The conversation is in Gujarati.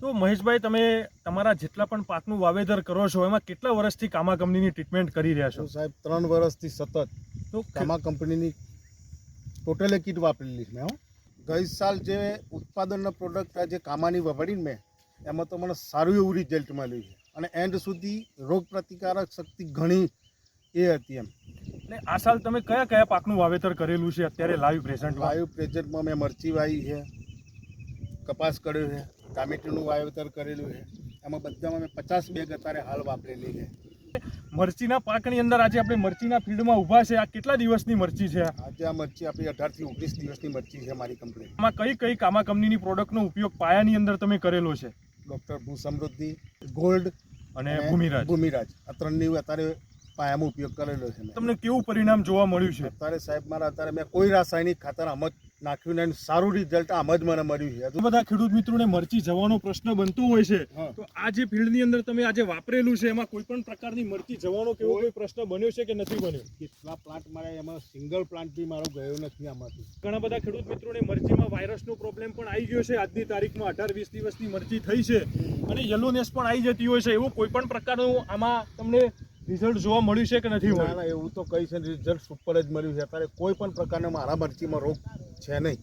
તો મહેશભાઈ, તમે તમારા જેટલા પણ પાકનું વાવેતર કરો છો એમાં કેટલા વર્ષથી કામા કંપનીની ટ્રીટમેન્ટ કરી રહ્યા છો? તો સાહેબ 3 વર્ષથી સતત તો કામા કંપનીની ટોટલે કીટ વાપરેલી છે મેં હો. ગઈ સાલ જે ઉત્પાદનના પ્રોડક્ટ જે કામાની વાપરીને મેં એમાં તો મને સારું એવું રિઝલ્ટ મળ્યું છે અને એન્ડ સુધી રોગ પ્રતિકારક શક્તિ ઘણી એ હતી એમ. એટલે આ સાલ તમે કયા કયા પાકનું વાવેતર કરેલું છે અત્યારે લાઈવ પ્રેઝન્ટમાં? વાયુ પ્રેઝન્ટમાં મેં મરચી વાવી છે, કપાસ કર્યો છે, ટામેટીનું વાવેતર કરેલું છે. એમાં બધામાં મેં 50 બેગ અત્યારે હાલ વાપરેલી છે. મરચીના પાકની અંદર આજે આપણે મરચીના ફીલ્ડમાં ઊભા છે. આ કેટલા દિવસની મરચી છે? આજે આ મરચી આપણી 18 થી 19 દિવસની મરચી છે મારી કંપની. આમાં કઈ કઈ કામા કંપનીની પ્રોડક્ટનો ઉપયોગ પાયાની અંદર તમે કરેલો છે? ડૉક્ટર ભૂ સમૃદ્ધિ, ગોલ્ડ અને ભૂમિરાજ. આ ત્રણની અત્યારે પાયામાં ઉપયોગ કરેલો છે મેં. તમને કેવું પરિણામ જોવા મળ્યું છે? અત્યારે સાહેબ અત્યારે મેં કોઈ રાસાયણિક ખાતર આમ જ નાખ્યું નહીં, સારું રિઝલ્ટ આમ જ મને મળ્યું છે. તો બધા ખેડૂત મિત્રોને મરચી જવાનો પ્રશ્ન બનતો હોય છે, હા. તો આ જે ફિલ્ડની અંદર તમે આજે વાપરેલું છે એમાં કોઈ પણ પ્રકારની મરચી જવાનો કેવો કોઈ પ્રશ્ન બન્યો છે કે નથી બન્યો? કેટલા પ્લાન્ટ મારે એમાં સિંગલ પ્લાન્ટ બી મારો ગયો નથી આમાંથી. ઘણા બધા ખેડૂત મિત્રોને મરચીમાં વાયરસનો પ્રોબ્લેમ પણ આવી ગયો છે. આજની તારીખમાં 18-20 દિવસની મરચી થઈ છે અને યલોનેસ પણ આવી જતી હોય છે. એવું કોઈ પણ પ્રકારનું આમાં તમને રિઝલ્ટ જોવા મળ્યું છે કે નથી મળ્યું? ના, એવું તો કઈ છે રિઝલ્ટ સુપર જ મળ્યું છે. અત્યારે કોઈ પણ પ્રકારનો મારા મરચીમાં રોગ છે નહીં.